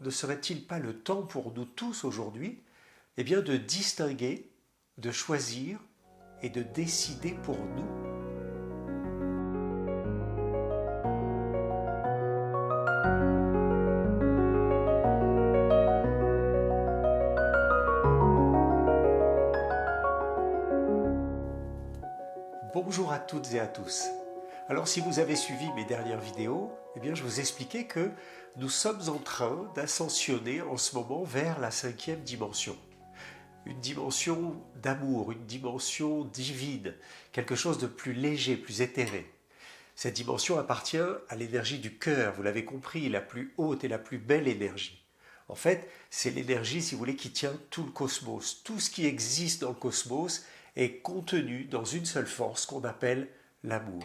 ne serait-il pas le temps pour nous tous aujourd'hui, eh bien, de distinguer, de choisir et de décider pour nous? Bonjour à toutes et à tous. Alors si vous avez suivi mes dernières vidéos, eh bien je vous expliquais que nous sommes en train d'ascensionner en ce moment vers la 5e dimension. Une dimension d'amour, une dimension divine, quelque chose de plus léger, plus éthéré. Cette dimension appartient à l'énergie du cœur, vous l'avez compris, la plus haute et la plus belle énergie. En fait, c'est l'énergie, si vous voulez, qui tient tout le cosmos. Tout ce qui existe dans le cosmos est contenu dans une seule force qu'on appelle l'amour.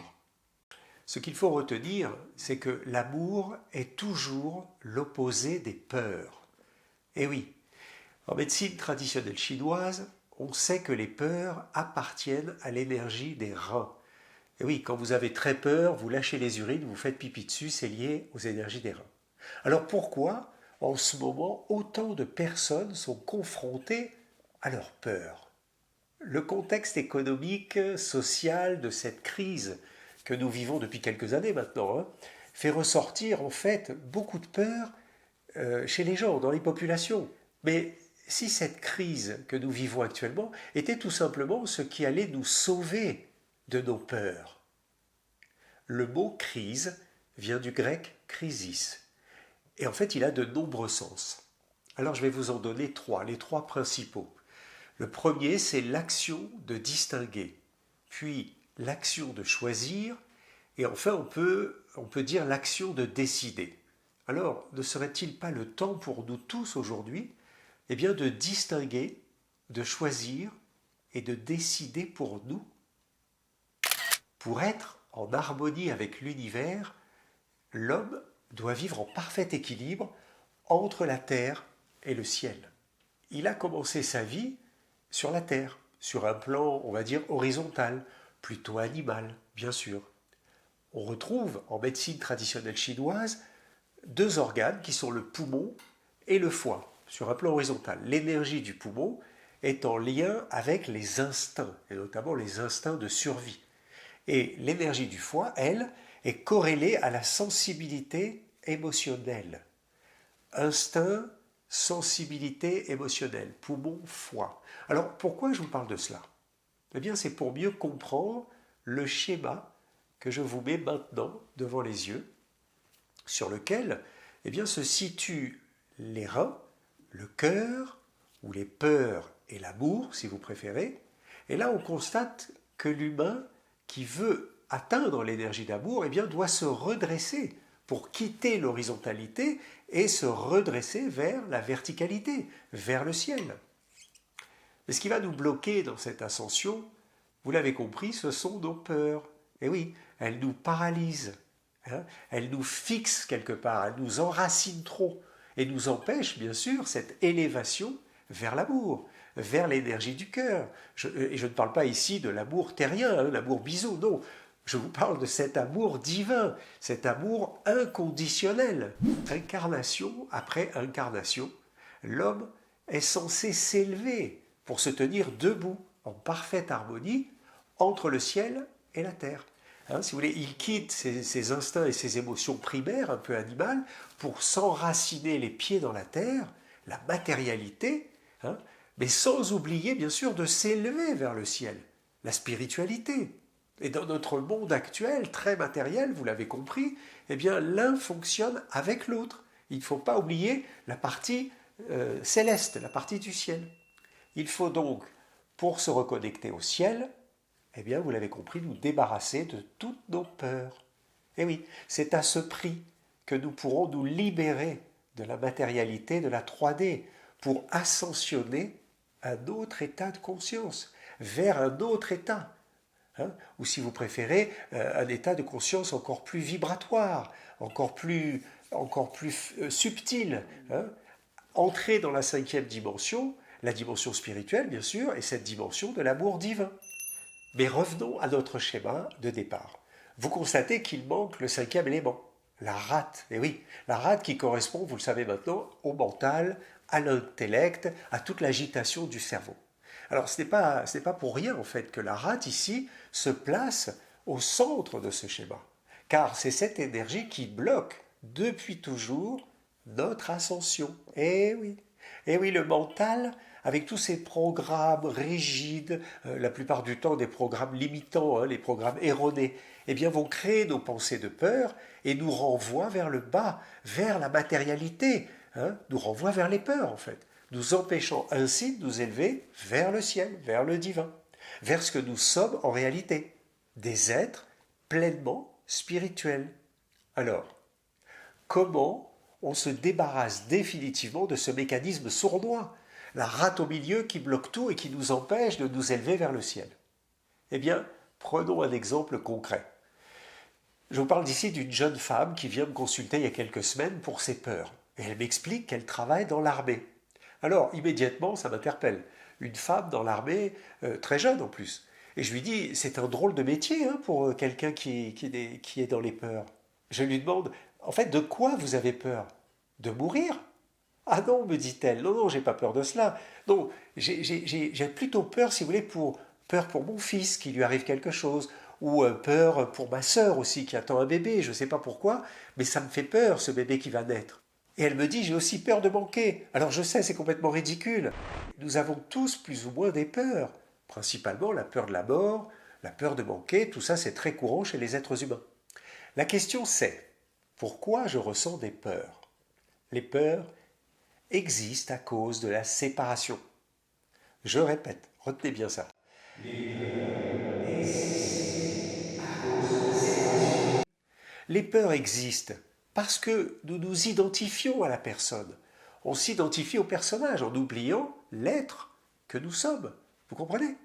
Ce qu'il faut retenir, c'est que l'amour est toujours l'opposé des peurs. Et oui, en médecine traditionnelle chinoise, on sait que les peurs appartiennent à l'énergie des reins. Et oui, quand vous avez très peur, vous lâchez les urines, vous faites pipi dessus, c'est lié aux énergies des reins. Alors pourquoi, en ce moment, autant de personnes sont confrontées à leur peur? Le contexte économique, social de cette crise que nous vivons depuis quelques années maintenant, fait ressortir en fait beaucoup de peur chez les gens, dans les populations. Mais si cette crise que nous vivons actuellement était tout simplement ce qui allait nous sauver de nos peurs. Le mot crise vient du grec krisis. Et en fait, il a de nombreux sens. Alors je vais vous en donner trois, les trois principaux. Le premier, c'est l'action de distinguer, puis l'action de choisir, et enfin on peut dire l'action de décider. Alors, ne serait-il pas le temps pour nous tous aujourd'hui, eh bien, de distinguer, de choisir et de décider pour nous? Pour être en harmonie avec l'univers, l'homme doit vivre en parfait équilibre entre la terre et le ciel. Il a commencé sa vie sur la terre, sur un plan, on va dire, horizontal, plutôt animal, bien sûr. On retrouve en médecine traditionnelle chinoise deux organes qui sont le poumon et le foie, sur un plan horizontal. L'énergie du poumon est en lien avec les instincts, et notamment les instincts de survie. Et l'énergie du foie, elle, est corrélée à la sensibilité émotionnelle. Instinct, sensibilité émotionnelle, poumon, foie. Alors pourquoi je vous parle de cela? Eh bien c'est pour mieux comprendre le schéma que je vous mets maintenant devant les yeux, sur lequel eh bien, se situent les reins, le cœur, ou les peurs et l'amour, si vous préférez. Et là, on constate que l'humain qui veut atteindre l'énergie d'amour eh bien, doit se redresser pour quitter l'horizontalité et se redresser vers la verticalité, vers le ciel. Mais ce qui va nous bloquer dans cette ascension, vous l'avez compris, ce sont nos peurs. Et oui, elles nous paralysent, elles nous fixent quelque part, elles nous enracinent trop et nous empêchent bien sûr cette élévation vers l'amour, vers l'énergie du cœur. Et je ne parle pas ici de l'amour terrien, l'amour bisou, non. Je vous parle de cet amour divin, cet amour inconditionnel. Incarnation après incarnation, l'homme est censé s'élever pour se tenir debout en parfaite harmonie entre le ciel et la terre. Si vous voulez, il quitte ses instincts et ses émotions primaires, un peu animales, pour s'enraciner les pieds dans la terre, la matérialité, mais sans oublier bien sûr de s'élever vers le ciel, la spiritualité. Et dans notre monde actuel, très matériel, vous l'avez compris, eh bien l'un fonctionne avec l'autre. Il ne faut pas oublier la partie céleste, la partie du ciel. Il faut donc, pour se reconnecter au ciel, eh bien, vous l'avez compris, nous débarrasser de toutes nos peurs. Et oui, c'est à ce prix que nous pourrons nous libérer de la matérialité, de la 3D, pour ascensionner un autre état de conscience, vers un autre état. Ou si vous préférez, un état de conscience encore plus vibratoire, encore plus subtil. Entrer dans la 5e dimension, la dimension spirituelle bien sûr, et cette dimension de l'amour divin. Mais revenons à notre schéma de départ. Vous constatez qu'il manque le 5e élément, la rate. Et oui, la rate qui correspond, vous le savez maintenant, au mental, à l'intellect, à toute l'agitation du cerveau. Alors ce n'est pas pour rien en fait que la rate ici se place au centre de ce schéma, car c'est cette énergie qui bloque depuis toujours notre ascension. Eh oui, le mental, avec tous ces programmes rigides, la plupart du temps des programmes limitants, hein, les programmes erronés, eh bien vont créer nos pensées de peur et nous renvoient vers le bas, vers la matérialité, hein, nous renvoient vers les peurs en fait, nous empêchant ainsi de nous élever vers le ciel, vers le divin, vers ce que nous sommes en réalité, des êtres pleinement spirituels. Alors, comment on se débarrasse définitivement de ce mécanisme sournois, la rate au milieu qui bloque tout et qui nous empêche de nous élever vers le ciel? Eh bien, prenons un exemple concret. Je vous parle d'ici d'une jeune femme qui vient me consulter il y a quelques semaines pour ses peurs. Et elle m'explique qu'elle travaille dans l'armée. Alors, immédiatement, ça m'interpelle. Une femme dans l'armée, très jeune en plus. Et je lui dis, c'est un drôle de métier hein, pour quelqu'un qui est dans les peurs. Je lui demande, en fait, de quoi vous avez peur? De mourir? Ah non, me dit-elle, non, non, j'ai pas peur de cela. Non, j'ai plutôt peur, si vous voulez, peur pour mon fils, qu'il lui arrive quelque chose, ou peur pour ma sœur aussi, qui attend un bébé, je ne sais pas pourquoi, mais ça me fait peur, ce bébé qui va naître. Et elle me dit, j'ai aussi peur de manquer. Alors je sais, c'est complètement ridicule. Nous avons tous plus ou moins des peurs, principalement la peur de la mort, la peur de manquer, tout ça c'est très courant chez les êtres humains. La question c'est, pourquoi je ressens des peurs? Les peurs existent à cause de la séparation. Je répète, retenez bien ça. Les peurs existent parce que nous nous identifions à la personne. On s'identifie au personnage en oubliant l'être que nous sommes. Vous comprenez?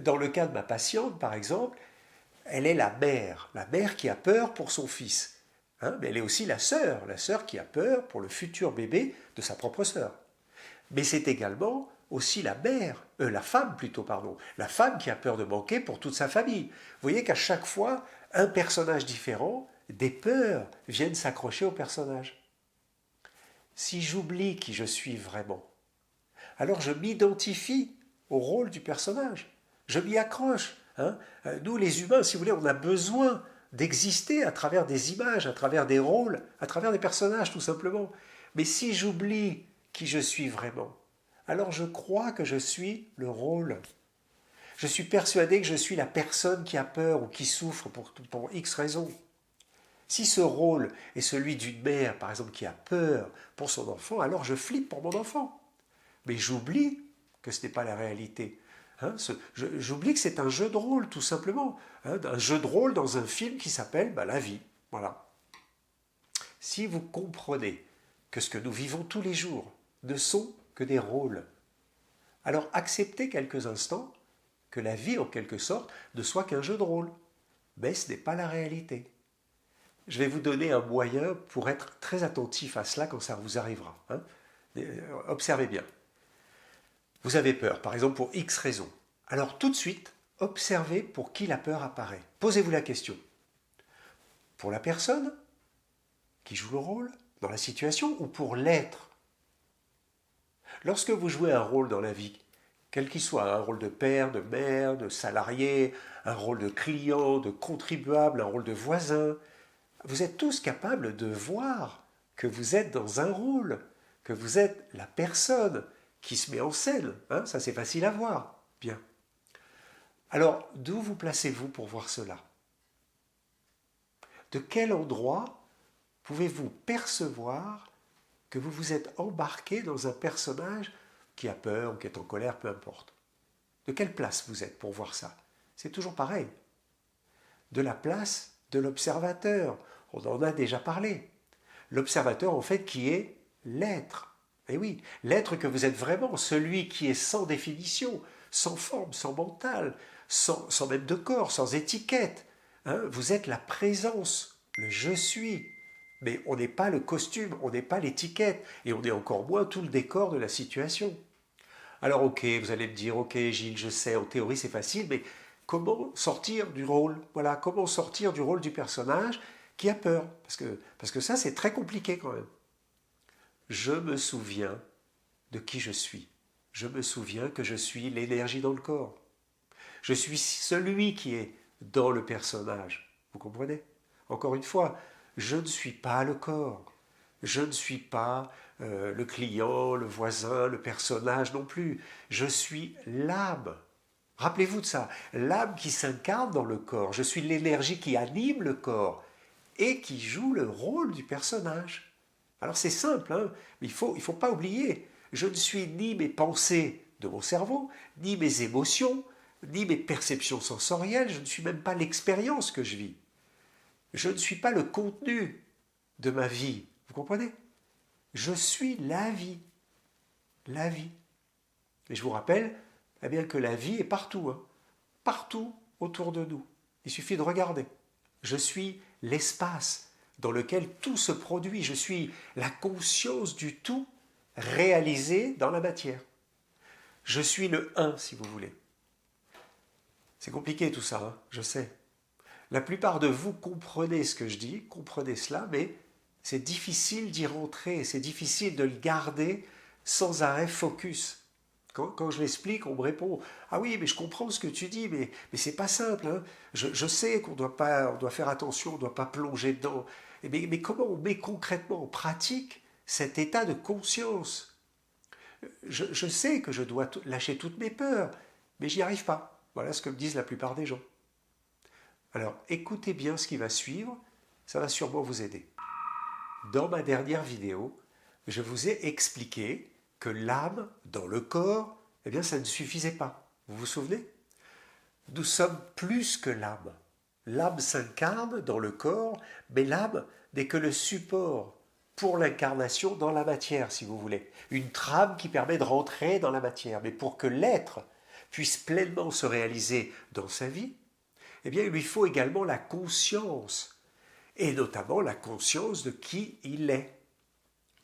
Dans le cas de ma patiente, par exemple, elle est la mère qui a peur pour son fils. Hein, mais elle est aussi la sœur qui a peur pour le futur bébé de sa propre sœur. Mais c'est également aussi la femme plutôt, pardon, la femme qui a peur de manquer pour toute sa famille. Vous voyez qu'à chaque fois, un personnage différent, des peurs viennent s'accrocher au personnage. Si j'oublie qui je suis vraiment, alors je m'identifie au rôle du personnage. Je m'y accroche. Hein. Nous, les humains, si vous voulez, on a besoin d'exister à travers des images, à travers des rôles, à travers des personnages, tout simplement. Mais si j'oublie qui je suis vraiment, alors je crois que je suis le rôle. Je suis persuadé que je suis la personne qui a peur ou qui souffre pour X raisons. Si ce rôle est celui d'une mère, par exemple, qui a peur pour son enfant, alors je flippe pour mon enfant. Mais j'oublie que ce n'est pas la réalité. Hein, j'oublie que c'est un jeu de rôle, tout simplement. Hein, un jeu de rôle dans un film qui s'appelle la vie. Voilà. Si vous comprenez que ce que nous vivons tous les jours ne sont que des rôles, alors acceptez quelques instants que la vie, en quelque sorte, ne soit qu'un jeu de rôle. Mais ce n'est pas la réalité. Je vais vous donner un moyen pour être très attentif à cela quand ça vous arrivera. Hein. Observez bien. Vous avez peur, par exemple pour X raisons. Alors tout de suite, observez pour qui la peur apparaît. Posez-vous la question. Pour la personne qui joue le rôle dans la situation ou pour l'être? Lorsque vous jouez un rôle dans la vie, quel qu'il soit, un rôle de père, de mère, de salarié, un rôle de client, de contribuable, un rôle de voisin, vous êtes tous capables de voir que vous êtes dans un rôle, que vous êtes la personne qui se met en scène. Hein, ça c'est facile à voir. Bien. Alors, d'où vous placez-vous pour voir cela? De quel endroit pouvez-vous percevoir que vous vous êtes embarqué dans un personnage qui a peur ou qui est en colère, peu importe? De quelle place vous êtes pour voir ça? C'est toujours pareil. De la place de l'observateur. On en a déjà parlé. L'observateur, en fait, qui est l'être. Et oui, l'être que vous êtes vraiment, celui qui est sans définition, sans forme, sans mental, sans même de corps, sans étiquette. Hein, vous êtes la présence, le je suis. Mais on n'est pas le costume, on n'est pas l'étiquette, et on est encore moins tout le décor de la situation. Alors ok, vous allez me dire, ok Gilles, je sais, en théorie c'est facile, mais comment sortir du rôle? Voilà, comment sortir du rôle du personnage qui a peur, parce que ça c'est très compliqué quand même. Je me souviens de qui je suis. Je me souviens que je suis l'énergie dans le corps. Je suis celui qui est dans le personnage. Vous comprenez? Encore une fois, je ne suis pas le corps. Je ne suis pas le client, le voisin, le personnage non plus. Je suis l'âme. Rappelez-vous de ça. L'âme qui s'incarne dans le corps. Je suis l'énergie qui anime le corps et qui joue le rôle du personnage. Alors c'est simple, hein, mais il faut pas oublier. Je ne suis ni mes pensées de mon cerveau, ni mes émotions, ni mes perceptions sensorielles. Je ne suis même pas l'expérience que je vis. Je ne suis pas le contenu de ma vie. Vous comprenez? Je suis la vie. La vie. Et je vous rappelle eh bien, que la vie est partout. Hein. Partout autour de nous. Il suffit de regarder. Je suis l'espace dans lequel tout se produit. Je suis la conscience du tout réalisé dans la matière. Je suis le un, si vous voulez. C'est compliqué tout ça, hein, je sais. La plupart de vous comprenez ce que je dis, comprenez cela, mais c'est difficile d'y rentrer, c'est difficile de le garder sans arrêt focus. Quand je l'explique, on me répond « Ah oui, mais je comprends ce que tu dis, mais c'est pas simple. Hein. Je sais qu'on doit faire attention, on ne doit pas plonger dedans. Mais comment on met concrètement en pratique cet état de conscience? Je sais que je dois lâcher toutes mes peurs, mais j'y arrive pas. Voilà ce que me disent la plupart des gens. Alors, écoutez bien ce qui va suivre, ça va sûrement vous aider. Dans ma dernière vidéo, je vous ai expliqué que l'âme dans le corps, eh bien, ça ne suffisait pas. Vous vous souvenez? Nous sommes plus que l'âme. L'âme s'incarne dans le corps, mais l'âme n'est que le support pour l'incarnation dans la matière, si vous voulez. Une trame qui permet de rentrer dans la matière. Mais pour que l'être puisse pleinement se réaliser dans sa vie, eh bien, il lui faut également la conscience, et notamment la conscience de qui il est.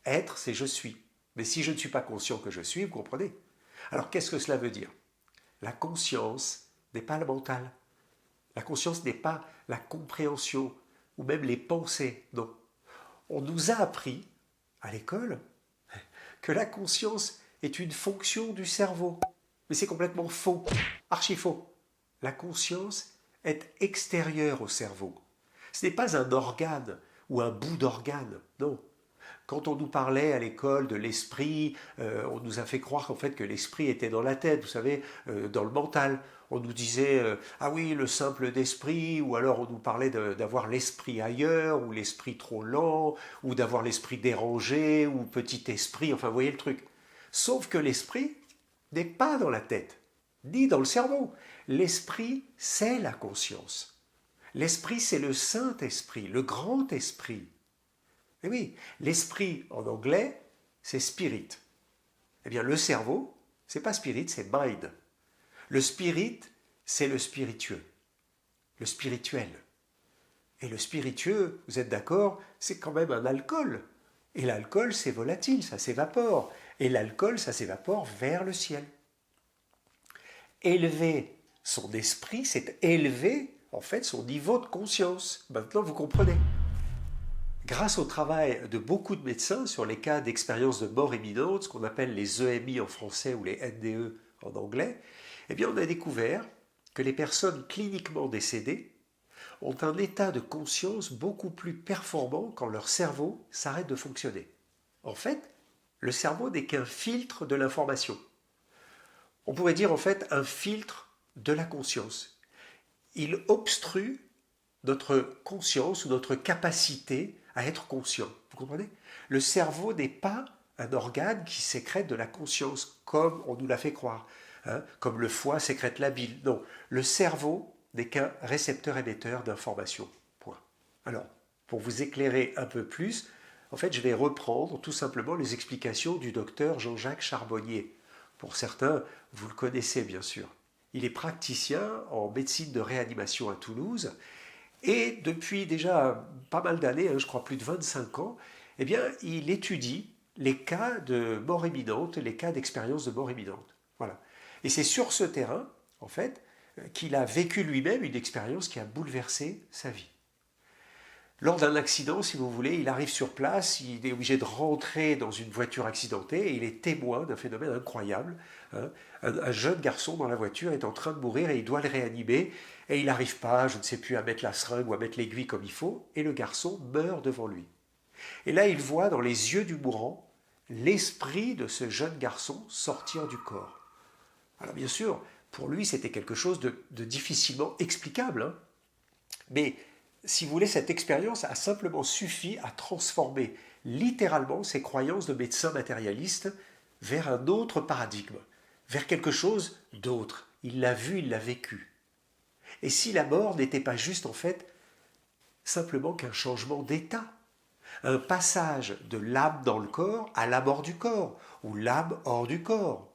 Être, c'est je suis. Mais si je ne suis pas conscient que je suis, vous comprenez? Alors qu'est-ce que cela veut dire? La conscience n'est pas le mental. La conscience n'est pas la compréhension ou même les pensées, non. On nous a appris, à l'école, que la conscience est une fonction du cerveau. Mais c'est complètement faux, archi faux. La conscience est extérieure au cerveau. Ce n'est pas un organe ou un bout d'organe, non. Quand on nous parlait à l'école de l'esprit, on nous a fait croire en fait que l'esprit était dans la tête, vous savez, dans le mental. On nous disait ah oui, le simple d'esprit, ou alors on nous parlait d'avoir l'esprit ailleurs, ou l'esprit trop lent, ou d'avoir l'esprit dérangé, ou petit esprit, enfin vous voyez le truc. Sauf que l'esprit n'est pas dans la tête, ni dans le cerveau. L'esprit, c'est la conscience. L'esprit, c'est le Saint-Esprit, le grand esprit. Et oui, l'esprit en anglais, c'est spirit. Eh bien, le cerveau, c'est pas spirit, c'est mind. Le spirit, c'est le spiritueux, le spirituel. Et le spiritueux, vous êtes d'accord, c'est quand même un alcool. Et l'alcool, c'est volatile, ça s'évapore. Et l'alcool, ça s'évapore vers le ciel. Élever son esprit, c'est élever, en fait, son niveau de conscience. Maintenant, vous comprenez. Grâce au travail de beaucoup de médecins sur les cas d'expérience de mort imminente, ce qu'on appelle les EMI en français ou les NDE en anglais, eh bien on a découvert que les personnes cliniquement décédées ont un état de conscience beaucoup plus performant quand leur cerveau s'arrête de fonctionner. En fait, le cerveau n'est qu'un filtre de l'information. On pourrait dire en fait un filtre de la conscience. Il obstrue notre conscience ou notre capacité à être conscient. Vous comprenez? Le cerveau n'est pas un organe qui sécrète de la conscience, comme on nous l'a fait croire, hein, comme le foie sécrète la bile. Non, le cerveau n'est qu'un récepteur-émetteur d'informations. Point. Alors, pour vous éclairer un peu plus, en fait, je vais reprendre tout simplement les explications du docteur Jean-Jacques Charbonnier. Pour certains, vous le connaissez bien sûr. Il est praticien en médecine de réanimation à Toulouse. Et depuis déjà pas mal d'années, je crois plus de 25 ans, eh bien, il étudie les cas de mort imminente, les cas d'expérience de mort imminente. Voilà. Et c'est sur ce terrain, en fait, qu'il a vécu lui-même une expérience qui a bouleversé sa vie. Lors d'un accident, si vous voulez, il arrive sur place, il est obligé de rentrer dans une voiture accidentée et il est témoin d'un phénomène incroyable. Hein. Un jeune garçon dans la voiture est en train de mourir et il doit le réanimer et il n'arrive pas, je ne sais plus, à mettre la seringue ou à mettre l'aiguille comme il faut et le garçon meurt devant lui. Et là, il voit dans les yeux du mourant l'esprit de ce jeune garçon sortir du corps. Alors bien sûr, pour lui, c'était quelque chose de difficilement explicable. Hein. Mais si vous voulez, cette expérience a simplement suffi à transformer littéralement ses croyances de médecin matérialiste vers un autre paradigme, vers quelque chose d'autre. Il l'a vu, il l'a vécu. Et si la mort n'était pas juste en fait simplement qu'un changement d'état, un passage de l'âme dans le corps à la mort du corps, ou l'âme hors du corps.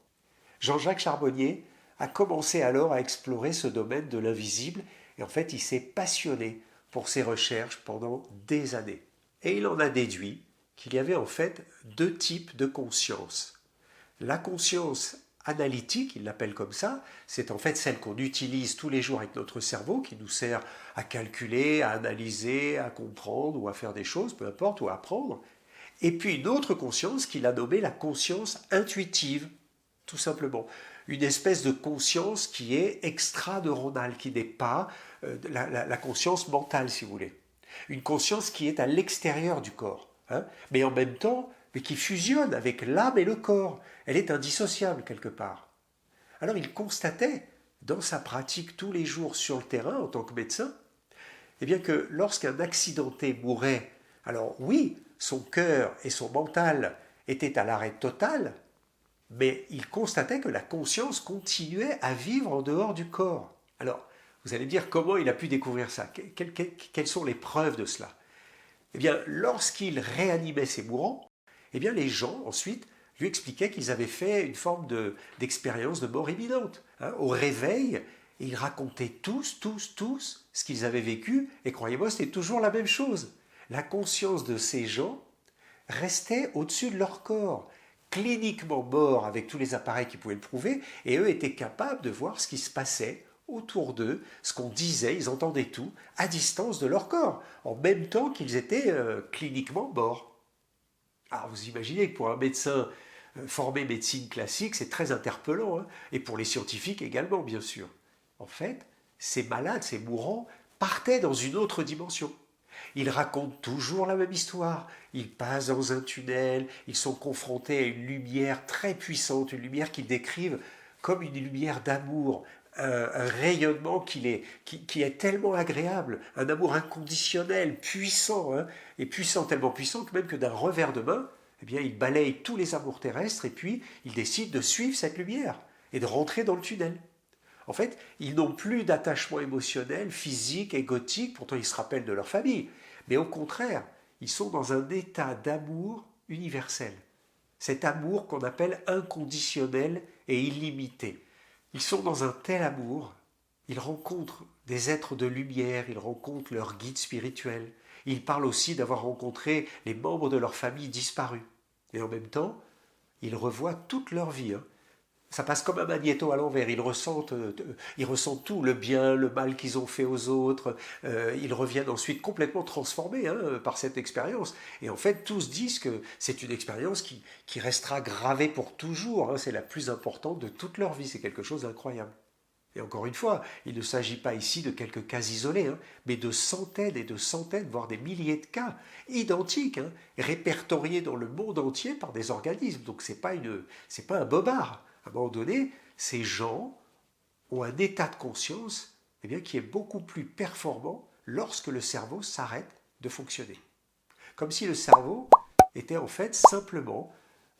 Jean-Jacques Charbonnier a commencé alors à explorer ce domaine de l'invisible et en fait il s'est passionné pour ses recherches pendant des années. Et il en a déduit qu'il y avait en fait deux types de conscience. La conscience analytique, il l'appelle comme ça, c'est en fait celle qu'on utilise tous les jours avec notre cerveau, qui nous sert à calculer, à analyser, à comprendre ou à faire des choses, peu importe, ou à apprendre. Et puis une autre conscience qu'il a nommée la conscience intuitive, tout simplement. Une espèce de conscience qui est extra-neuronale, qui n'est pas la conscience mentale, si vous voulez. Une conscience qui est à l'extérieur du corps, hein, mais en même temps, mais qui fusionne avec l'âme et le corps. Elle est indissociable quelque part. Alors il constatait, dans sa pratique tous les jours sur le terrain en tant que médecin, eh bien que lorsqu'un accidenté mourait, alors oui, son cœur et son mental étaient à l'arrêt total, mais il constatait que la conscience continuait à vivre en dehors du corps. Alors, vous allez me dire comment il a pu découvrir ça? Quelles sont les preuves de cela? Eh bien, lorsqu'il réanimait ses mourants, eh bien, les gens, ensuite, lui expliquaient qu'ils avaient fait une forme d'expérience de mort imminente. Hein. Au réveil, ils racontaient tous ce qu'ils avaient vécu, et croyez-moi, c'était toujours la même chose. La conscience de ces gens restait au-dessus de leur corps, cliniquement morts avec tous les appareils qui pouvaient le prouver, et eux étaient capables de voir ce qui se passait autour d'eux, ce qu'on disait, ils entendaient tout, à distance de leur corps, en même temps qu'ils étaient cliniquement morts. Alors vous imaginez que pour un médecin formé médecine classique, c'est très interpellant, hein, et pour les scientifiques également, bien sûr. En fait, ces malades, ces mourants, partaient dans une autre dimension. Ils racontent toujours la même histoire. Ils passent dans un tunnel, ils sont confrontés à une lumière très puissante, une lumière qu'ils décrivent comme une lumière d'amour, un rayonnement qui est tellement agréable, un amour inconditionnel, puissant, hein, et puissant, tellement puissant que même que d'un revers de main, eh bien, ils balayent tous les amours terrestres et puis ils décident de suivre cette lumière et de rentrer dans le tunnel. En fait, ils n'ont plus d'attachement émotionnel, physique, égotique, pourtant ils se rappellent de leur famille. Mais au contraire, ils sont dans un état d'amour universel. Cet amour qu'on appelle inconditionnel et illimité. Ils sont dans un tel amour, ils rencontrent des êtres de lumière, ils rencontrent leur guide spirituel. Ils parlent aussi d'avoir rencontré les membres de leur famille disparus. Et en même temps, ils revoient toute leur vie. Hein. Ça passe comme un magnéto à l'envers. Ils ressentent tout, le bien, le mal qu'ils ont fait aux autres. Ils reviennent ensuite complètement transformés hein, par cette expérience. Et en fait, tous disent que c'est une expérience qui restera gravée pour toujours. Hein. C'est la plus importante de toute leur vie. C'est quelque chose d'incroyable. Et encore une fois, il ne s'agit pas ici de quelques cas isolés, hein, mais de centaines et de centaines, voire des milliers de cas identiques, hein, répertoriés dans le monde entier par des organismes. Donc c'est pas un bobard. À un moment donné, ces gens ont un état de conscience eh bien, qui est beaucoup plus performant lorsque le cerveau s'arrête de fonctionner. Comme si le cerveau était en fait simplement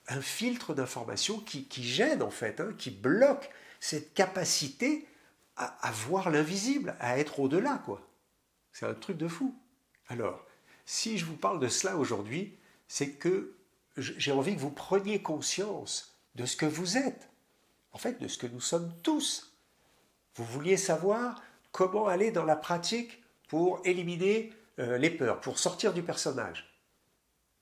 un filtre d'information qui gêne en fait, hein, qui bloque cette capacité à voir l'invisible, à être au-delà, quoi. C'est un truc de fou. Alors, si je vous parle de cela aujourd'hui, c'est que j'ai envie que vous preniez conscience de ce que vous êtes, en fait, de ce que nous sommes tous. Vous vouliez savoir comment aller dans la pratique pour éliminer les peurs, pour sortir du personnage.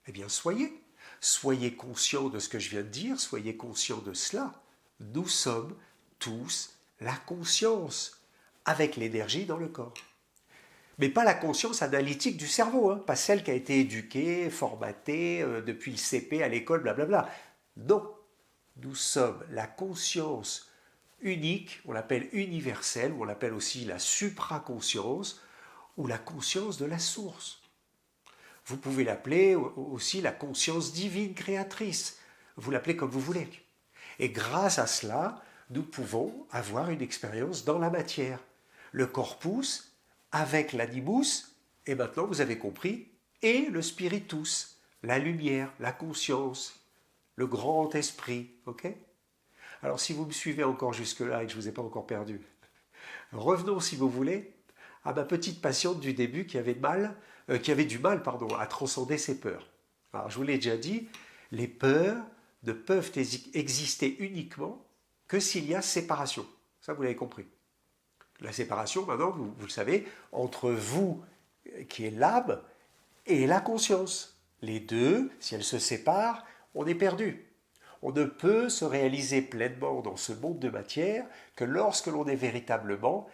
Eh bien, soyez conscient de ce que je viens de dire, soyez conscient de cela. Nous sommes tous la conscience, avec l'énergie dans le corps. Mais pas la conscience analytique du cerveau, hein, pas celle qui a été éduquée, formatée depuis le CP à l'école, blablabla. Non, nous sommes la conscience unique, on l'appelle universelle, ou on l'appelle aussi la supraconscience, ou la conscience de la source. Vous pouvez l'appeler aussi la conscience divine créatrice. Vous l'appelez comme vous voulez. Et grâce à cela, nous pouvons avoir une expérience dans la matière. Le corpus avec l'animus, et maintenant vous avez compris, et le spiritus, la lumière, la conscience, le grand esprit. Ok? Alors si vous me suivez encore jusque-là et que je ne vous ai pas encore perdu, revenons si vous voulez à ma petite patiente du début qui avait du mal à transcender ses peurs. Alors je vous l'ai déjà dit, les peurs ne peuvent exister uniquement que s'il y a séparation. Ça, vous l'avez compris. La séparation, maintenant, vous le savez, entre vous, qui est l'âme, et la conscience. Les deux, si elles se séparent, on est perdu. On ne peut se réaliser pleinement dans ce monde de matière que lorsque l'on est véritablement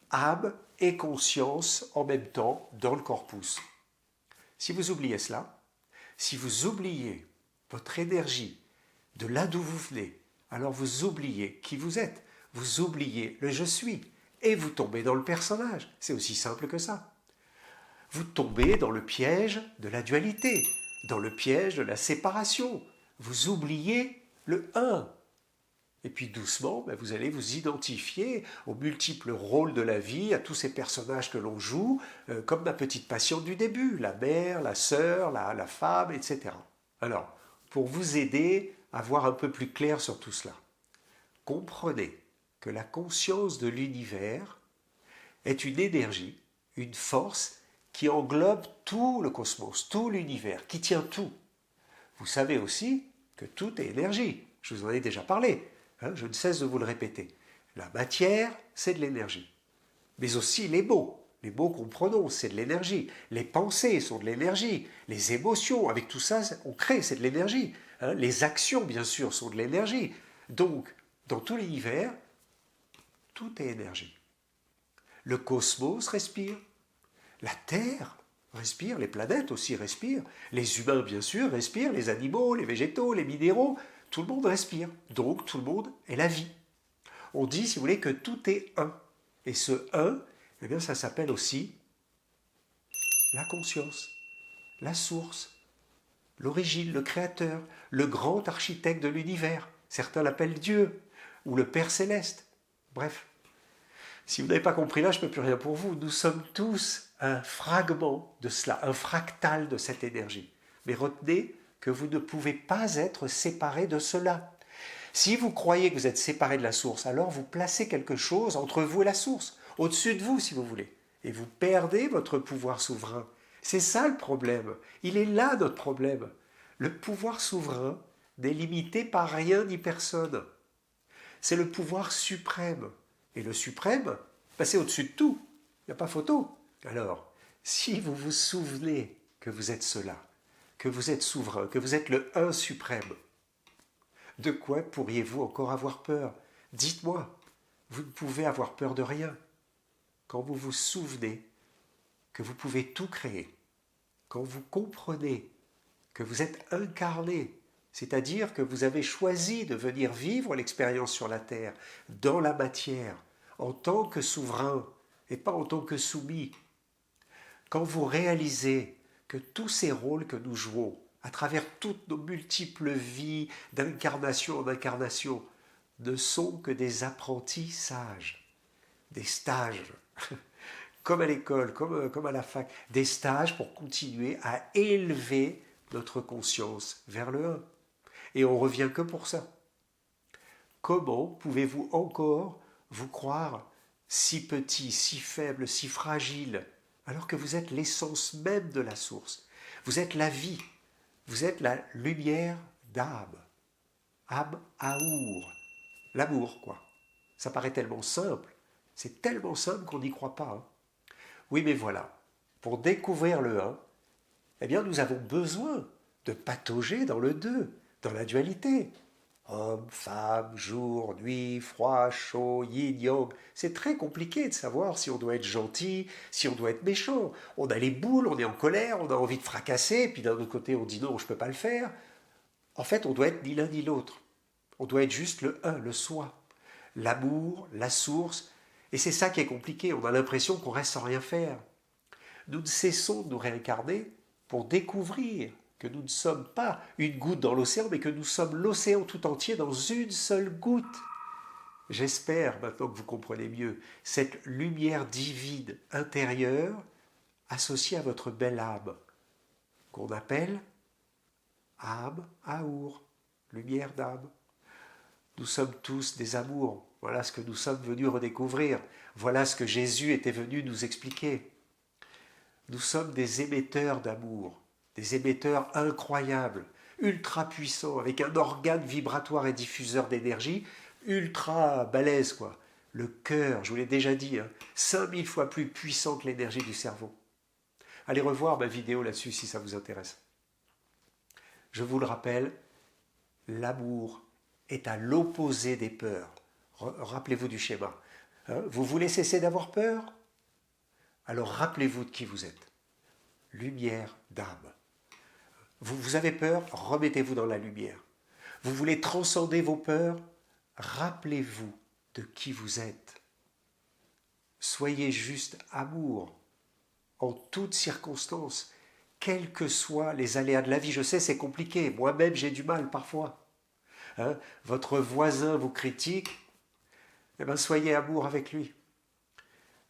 âme et conscience en même temps dans le corpus. Si vous oubliez cela, si vous oubliez votre énergie de là d'où vous venez, alors vous oubliez qui vous êtes, vous oubliez le je suis, et vous tombez dans le personnage. C'est aussi simple que ça. Vous tombez dans le piège de la dualité, dans le piège de la séparation. Vous oubliez le un. Et puis doucement, vous allez vous identifier aux multiples rôles de la vie, à tous ces personnages que l'on joue, comme ma petite patiente du début, la mère, la sœur, la femme, etc. Alors, pour vous aider à voir un peu plus clair sur tout cela, comprenez que la conscience de l'univers est une énergie, une force qui englobe tout le cosmos, tout l'univers, qui tient tout. Vous savez aussi que tout est énergie. Je vous en ai déjà parlé. Je ne cesse de vous le répéter. La matière, c'est de l'énergie. Mais aussi les mots. Les mots qu'on prononce, c'est de l'énergie. Les pensées sont de l'énergie. Les émotions, avec tout ça, on crée, c'est de l'énergie. Les actions, bien sûr, sont de l'énergie. Donc, dans tout l'univers, tout est énergie. Le cosmos respire. La Terre respire. Les planètes aussi respirent. Les humains, bien sûr, respirent. Les animaux, les végétaux, les minéraux. Tout le monde respire, donc tout le monde est la vie. On dit, si vous voulez, que tout est un. Et ce un, eh bien, ça s'appelle aussi la conscience, la source, l'origine, le créateur, le grand architecte de l'univers. Certains l'appellent Dieu, ou le Père céleste. Bref, si vous n'avez pas compris là, je ne peux plus rien pour vous. Nous sommes tous un fragment de cela, un fractal de cette énergie. Mais retenez que vous ne pouvez pas être séparé de cela. Si vous croyez que vous êtes séparé de la source, alors vous placez quelque chose entre vous et la source, au-dessus de vous si vous voulez, et vous perdez votre pouvoir souverain. C'est ça le problème. Il est là notre problème. Le pouvoir souverain n'est limité par rien ni personne. C'est le pouvoir suprême. Et le suprême, c'est au-dessus de tout. Il n'y a pas photo. Alors, si vous vous souvenez que vous êtes cela, que vous êtes souverain, que vous êtes le un suprême, de quoi pourriez-vous encore avoir peur? Dites-moi, vous ne pouvez avoir peur de rien. Quand vous vous souvenez que vous pouvez tout créer, quand vous comprenez que vous êtes incarné, c'est-à-dire que vous avez choisi de venir vivre l'expérience sur la terre, dans la matière, en tant que souverain et pas en tant que soumis, quand vous réalisez que tous ces rôles que nous jouons, à travers toutes nos multiples vies, d'incarnation en incarnation, ne sont que des apprentissages, des stages, comme à l'école, comme à la fac, des stages pour continuer à élever notre conscience vers le un. Et on revient que pour ça. Comment pouvez-vous encore vous croire si petit, si faible, si fragile, alors que vous êtes l'essence même de la source? Vous êtes la vie, vous êtes la lumière d'âme. Âme aour. L'amour, quoi. Ça paraît tellement simple. C'est tellement simple qu'on n'y croit pas. Hein. Oui, mais voilà. Pour découvrir le un, eh bien, nous avons besoin de patauger dans le deux, dans la dualité. Homme, femme, jour, nuit, froid, chaud, yin-yang. C'est très compliqué de savoir si on doit être gentil, si on doit être méchant. On a les boules, on est en colère, on a envie de fracasser, puis d'un autre côté on dit non, je ne peux pas le faire. En fait, on doit être ni l'un ni l'autre. On doit être juste le un, le soi. L'amour, la source. Et c'est ça qui est compliqué. On a l'impression qu'on reste sans rien faire. Nous ne cessons de nous réincarner pour découvrir que nous ne sommes pas une goutte dans l'océan, mais que nous sommes l'océan tout entier dans une seule goutte. J'espère, maintenant que vous comprenez mieux, cette lumière divine intérieure associée à votre belle âme, qu'on appelle âme aour, lumière d'âme. Nous sommes tous des amours. Voilà ce que nous sommes venus redécouvrir. Voilà ce que Jésus était venu nous expliquer. Nous sommes des émetteurs d'amour, des émetteurs incroyables, ultra puissants, avec un organe vibratoire et diffuseur d'énergie ultra balèze, quoi. Le cœur, je vous l'ai déjà dit, 5000 fois plus puissant que l'énergie du cerveau. Allez revoir ma vidéo là-dessus si ça vous intéresse. Je vous le rappelle, l'amour est à l'opposé des peurs. Rappelez-vous du schéma. Vous voulez cesser d'avoir peur? Alors rappelez-vous de qui vous êtes. Lumière d'âme. Vous avez peur? Remettez-vous dans la lumière. Vous voulez transcender vos peurs? Rappelez-vous de qui vous êtes. Soyez juste amour en toutes circonstances, quels que soient les aléas de la vie. Je sais, c'est compliqué. Moi-même, j'ai du mal parfois. Votre voisin vous critique, eh bien, soyez amour avec lui.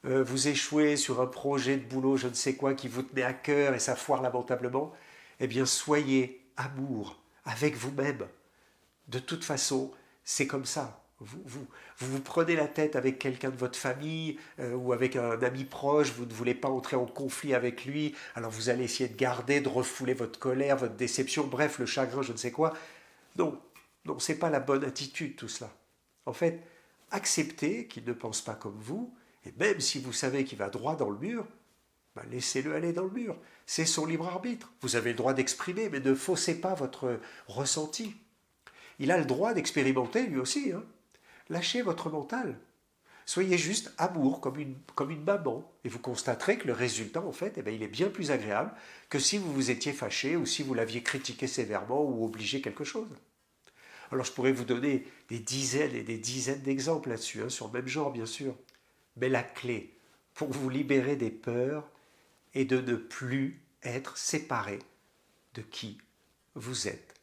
Vous échouez sur un projet de boulot, je ne sais quoi, qui vous tenait à cœur et ça foire lamentablement, eh bien, soyez amour avec vous-même. De toute façon, c'est comme ça. Vous prenez la tête avec quelqu'un de votre famille ou avec un ami proche, vous ne voulez pas entrer en conflit avec lui, alors vous allez essayer de garder, de refouler votre colère, votre déception, bref, le chagrin, je ne sais quoi. Non, non, ce n'est pas la bonne attitude tout cela. En fait, acceptez qu'il ne pense pas comme vous, et même si vous savez qu'il va droit dans le mur, ben laissez-le aller dans le mur. C'est son libre arbitre. Vous avez le droit d'exprimer, mais ne faussez pas votre ressenti. Il a le droit d'expérimenter lui aussi. Lâchez votre mental. Soyez juste amour comme une maman. Et vous constaterez que le résultat, en fait, il est bien plus agréable que si vous vous étiez fâché ou si vous l'aviez critiqué sévèrement ou obligé quelque chose. Alors je pourrais vous donner des dizaines et des dizaines d'exemples là-dessus, sur le même genre bien sûr. Mais la clé pour vous libérer des peurs est de ne plus être séparé de qui vous êtes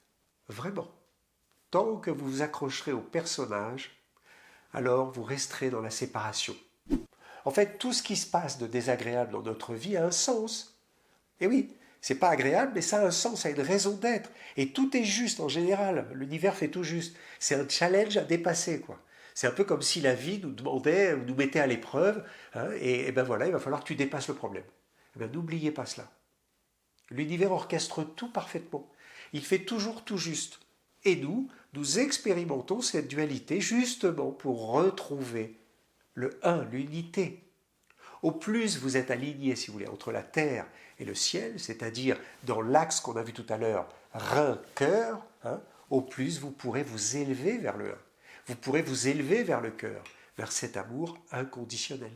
vraiment. Tant que vous vous accrocherez au personnage, alors vous resterez dans la séparation. En fait, tout ce qui se passe de désagréable dans notre vie a un sens. Et oui, c'est pas agréable, mais ça a un sens, ça a une raison d'être. Et tout est juste en général. L'univers fait tout juste. C'est un challenge à dépasser, quoi. C'est un peu comme si la vie nous demandait, nous mettait à l'épreuve, et ben voilà, il va falloir que tu dépasses le problème. Eh ben, n'oubliez pas cela. L'univers orchestre tout parfaitement. Il fait toujours tout juste. Et nous expérimentons cette dualité justement pour retrouver le un, l'unité. Au plus vous êtes aligné, si vous voulez, entre la terre et le ciel, c'est-à-dire dans l'axe qu'on a vu tout à l'heure, rein-cœur, au plus vous pourrez vous élever vers le un. Vous pourrez vous élever vers le cœur, vers cet amour inconditionnel.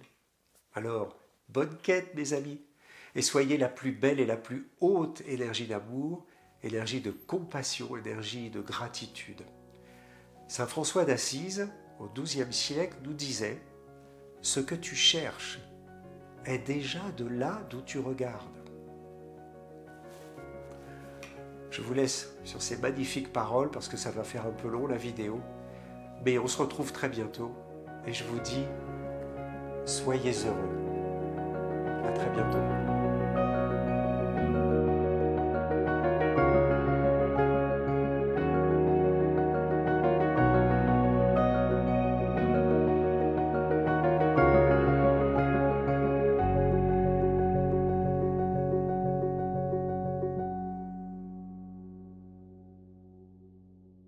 Alors, bonne quête, mes amis, et soyez la plus belle et la plus haute énergie d'amour, énergie de compassion, énergie de gratitude. Saint François d'Assise, au XIIe siècle, nous disait « Ce que tu cherches est déjà de là d'où tu regardes. » Je vous laisse sur ces magnifiques paroles parce que ça va faire un peu long la vidéo. Mais on se retrouve très bientôt et je vous dis, soyez heureux. À très bientôt.